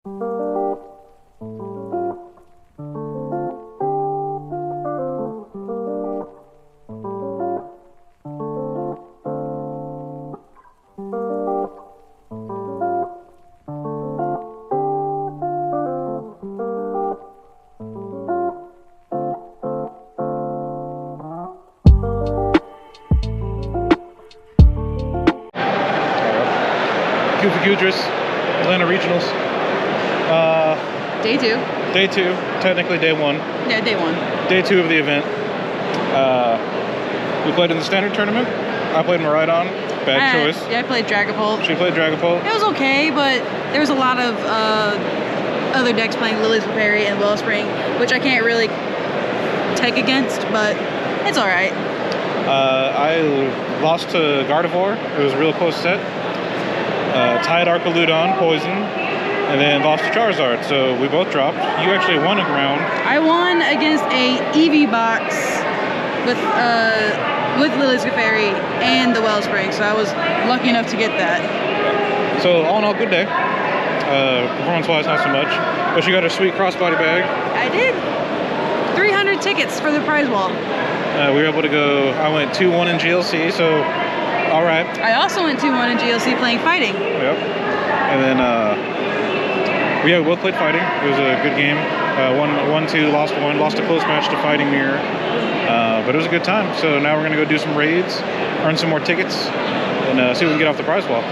GoofyGoodras Atlanta Regionals. Day 2. Day 2, technically day 1. Yeah, day 1. Day 2 of the event. We played in the standard tournament. I played Miraidon. Bad choice. Yeah, I played Dragapult. She played Dragapult. It was okay, but there was a lot of other decks playing Lily's Clefairy and Wellspring, which I can't really take against, but it's alright. I lost to Gardevoir. It was a real close set. Tied Arcaludon, Poison, and then lost to Charizard, so we both dropped. You actually won a round. I won against a EV box with Lily's Clefairy and the Wellspring, so I was lucky enough to get that. So all in all, good day. Performance-wise, not so much, but you got a sweet crossbody bag. I did. 300 tickets for the prize wall. We were able to go, I went 2-1 in GLC, so all right. I also went 2-1 in GLC playing Fighting. Yep. And then, we both played Fighting. It was a good game. Won 2, lost 1. Lost a close match to Fighting Mirror. But it was a good time. So now we're going to go do some raids, earn some more tickets, and see if we can get off the prize wall.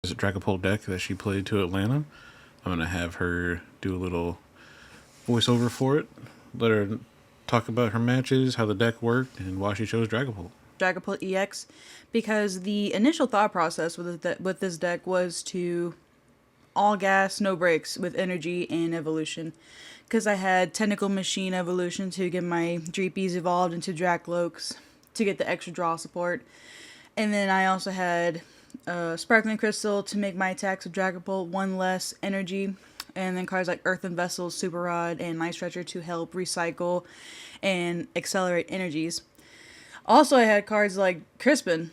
This is a Dragapult deck that she played to Atlanta. I'm going to have her do a little voiceover for it. Let her talk about her matches, how the deck worked, and why she chose Dragapult. Dragapult EX, because the initial thought process with this deck was to all gas, no brakes with energy and evolution. Because I had Tentacle Machine evolution to get my Dreepies evolved into Dracloaks to get the extra draw support. And then I also had Sparkling Crystal to make my attacks with Dragapult 1 less energy. And then cards like Earthen Vessel, Super Rod, and Night Stretcher to help recycle and accelerate energies. Also, I had cards like Crispin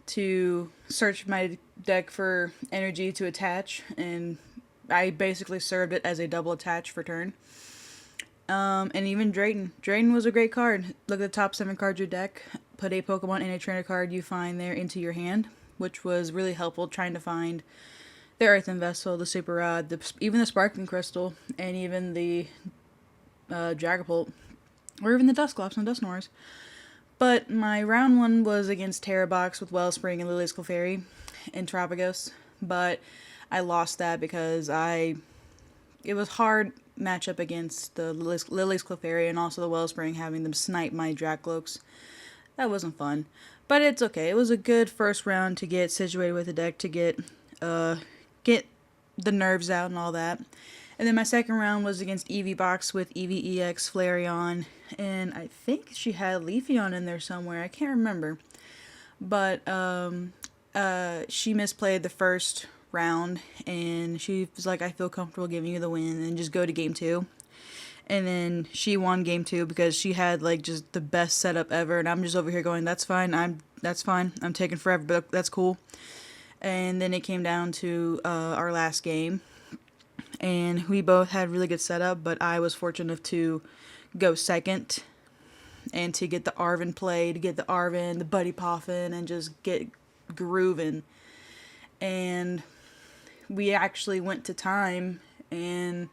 to search my deck for energy to attach, and I basically served it as a double attach for turn. And even Drayton. Drayton was a great card. Look at the top 7 cards of your deck, put a Pokemon and a trainer card you find there into your hand, which was really helpful trying to find the Earthen Vessel, the Super Rod, even the Sparkling Crystal, and even the Dragapult, or even the Dusclops and Dusknoirs. But my round 1 was against Terrabox with Wellspring and Lily's Clefairy and Tropicus, but I lost that because it was hard matchup against the Lily's Clefairy and also the Wellspring, having them snipe my Dracloaks. That wasn't fun, but it's okay. It was a good first round to get situated with the deck, to get the nerves out and all that. And then my second round was against Eevee Box with Eevee EX, Flareon, and I think she had Leafeon in there somewhere. I can't remember. But she misplayed the first round, and she was like, I feel comfortable giving you the win, and just go to game 2. And then she won game 2 because she had like just the best setup ever, and I'm just over here going, that's fine, I'm taking forever, but that's cool. And then it came down to our last game, and we both had really good setup, but I was fortunate enough to go second and to get the Arven play, to get the Arven, the Buddy Poffin, and just get grooving. And we actually went to time, and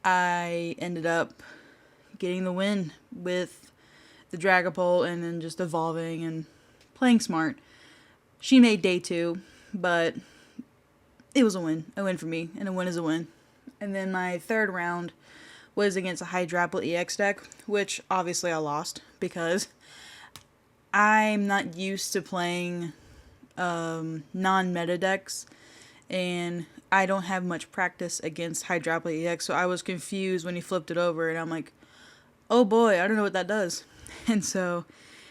I ended up getting the win with the Dragapult and then just evolving and playing smart. She made day 2. But it was a win for me, and a win is a win. And then my third round was against a Hydrapple EX deck, which obviously I lost because I'm not used to playing non-meta decks, and I don't have much practice against Hydrapple EX, so I was confused when he flipped it over, and I'm like, oh boy, I don't know what that does. And so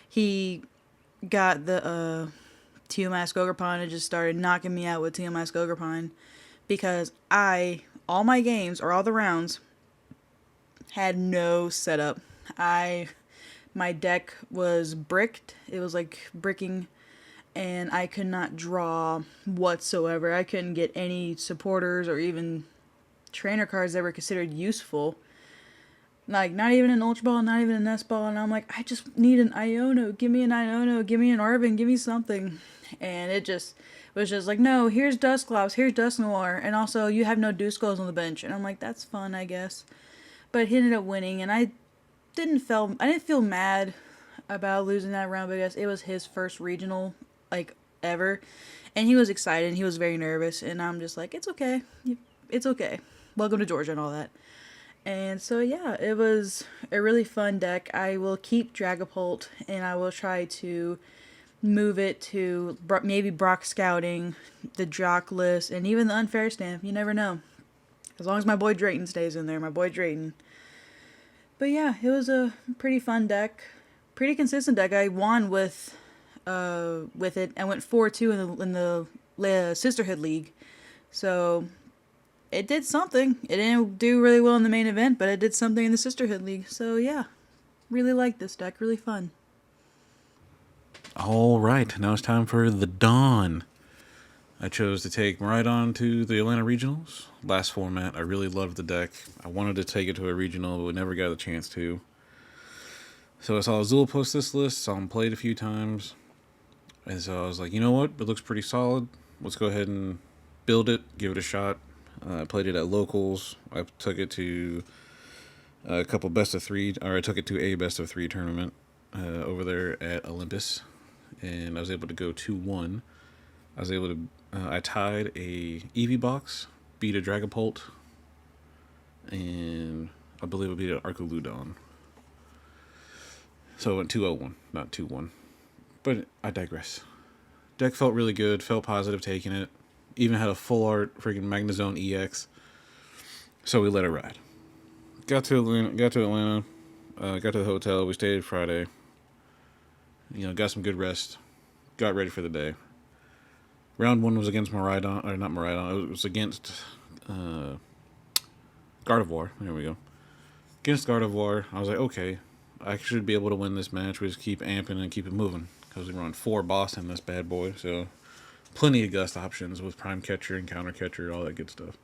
he got the Teomask Ogerpon and just started knocking me out with Teomask Ogerpon, because all my games, or all the rounds, had no setup. My deck was bricked. It was like bricking and I could not draw whatsoever. I couldn't get any supporters or even trainer cards that were considered useful. Like, not even an Ultra Ball, not even a Nest Ball, and I'm like, I just need an Iono. Give me an Iono, give me an Arvin, give me something. And it just was just like, no, here's Dusclops, here's Dusknoir, and also you have no Dusclos on the bench. And I'm like, that's fun, I guess. But he ended up winning, and I didn't feel mad about losing that round because it was his first regional, like, ever. And he was excited, he was very nervous, and I'm just like, it's okay. It's okay. Welcome to Georgia and all that. And so yeah, it was a really fun deck. I will keep Dragapult, and I will try to move it to maybe Brock Scouting, the Jock list, and even the Unfair Stamp. You never know. As long as my boy Drayton stays in there, my boy Drayton. But yeah, it was a pretty fun deck. Pretty consistent deck. I won with it. I went 4-2 in the Sisterhood League. So it did something. It didn't do really well in the main event, but it did something in the Sisterhood League. So yeah, really like this deck. Really fun. All right, now it's time for the Dawn. I chose to take Miraidon to the Atlanta Regionals. Last format, I really loved the deck. I wanted to take it to a regional, but we never got the chance to. So I saw Azul post this list, saw him play it a few times. And so I was like, you know what? It looks pretty solid. Let's go ahead and build it, give it a shot. I played it at locals. I took it to a couple best of three, or I took it to a best of three tournament over there at Olympus. And I was able to go 2-1. I was able to, I tied a Eevee box, beat a Dragapult, and I believe I beat an Arcoludon. So I went 2-0-1, not 2-1. But I digress. Deck felt really good, felt positive taking it. Even had a full art freaking Magnezone EX. So we let it ride. Got to Atlanta, got to the hotel, we stayed Friday. You know, got some good rest. Got ready for the day. Round one was against Miraidon, or not Miraidon, it was against Gardevoir. There we go. Against Gardevoir, I was like, okay, I should be able to win this match. We just keep amping and keep it moving. Because we run 4 boss in this bad boy, so plenty of gust options with Prime Catcher and Counter Catcher, all that good stuff.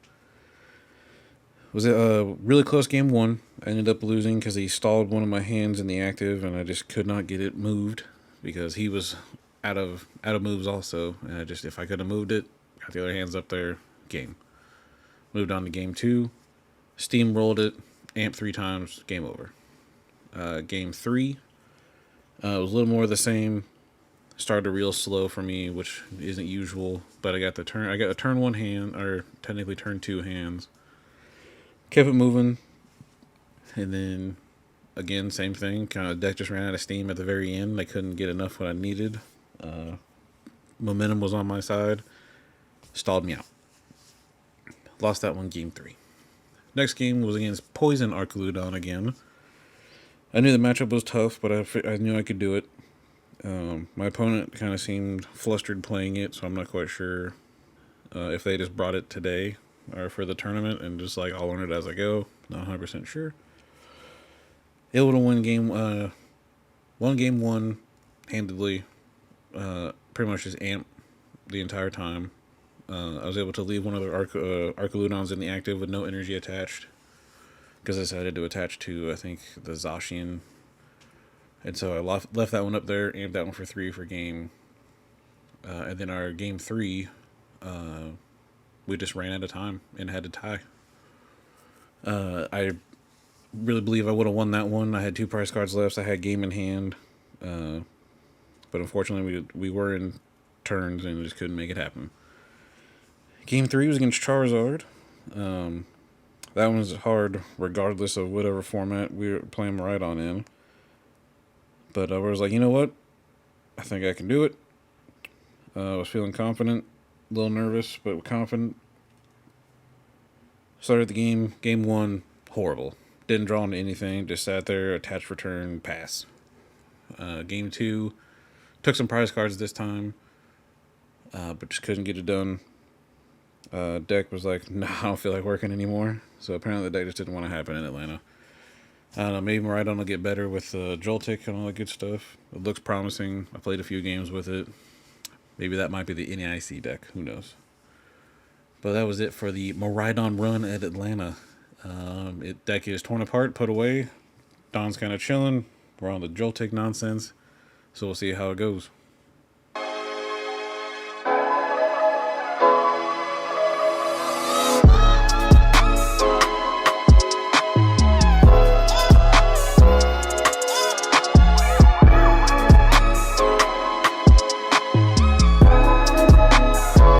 Was it a really close game 1. I ended up losing because he stalled one of my hands in the active, and I just could not get it moved because he was out of moves also. And I just, if I could have moved it, got the other hands up there, game. Moved on to game 2, steamrolled it, amped 3 times, game over. Game 3 was a little more of the same. Started real slow for me, which isn't usual, but I got a turn 1 hand, or technically turn 2 hands. Kept it moving, and then again, same thing. Kind of deck just ran out of steam at the very end. I couldn't get enough what I needed. Momentum was on my side. Stalled me out. Lost that one, game 3. Next game was against Poison Arcoludon again. I knew the matchup was tough, but I knew I could do it. My opponent kind of seemed flustered playing it, so I'm not quite sure if they just brought it today or for the tournament and just like I'll learn it as I go. Not 100% sure. Able to win game 1 handedly. Pretty much just amp the entire time. I was able to leave one of the Arcoludons in the active with no energy attached because I decided to attach to, I think, the Zacian. And so I left that one up there, amped that one for 3 for game. And then our game 3, we just ran out of time and had to tie. I really believe I would have won that one. I had 2 prize cards left. So I had game in hand. But unfortunately, we were in turns and just couldn't make it happen. Game 3 was against Charizard. That one was hard regardless of whatever format we were playing Miraidon in. But I was like, you know what? I think I can do it. I was feeling confident, a little nervous, but confident. Started the game. Game 1, horrible. Didn't draw into anything. Just sat there, attached for turn, pass. Game 2, took some prize cards this time, but just couldn't get it done. Deck was like, nah, I don't feel like working anymore. So apparently the deck just didn't want to happen in Atlanta. I don't know, maybe Miraidon will get better with Joltik and all that good stuff. It looks promising. I played a few games with it. Maybe that might be the NAIC deck. Who knows? But that was it for the Maridon run at Atlanta. Deck is torn apart, put away. Don's kind of chilling. We're on the Joltik nonsense. So we'll see how it goes.